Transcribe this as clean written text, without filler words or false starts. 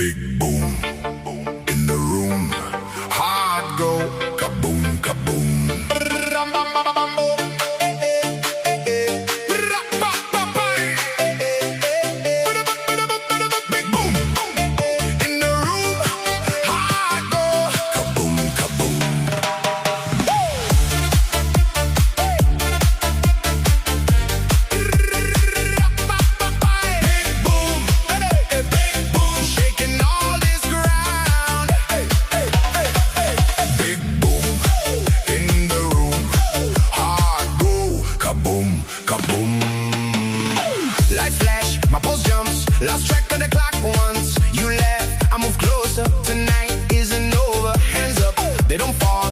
Big boom in the room. Hard go kaboom, kaboom. Big boom in the room. Hard go kaboom, kaboom. Big boom, shaking all this ground. Big boom in the room. Hard go kaboom, kaboom. Light flash, my pulse jumps. Lost track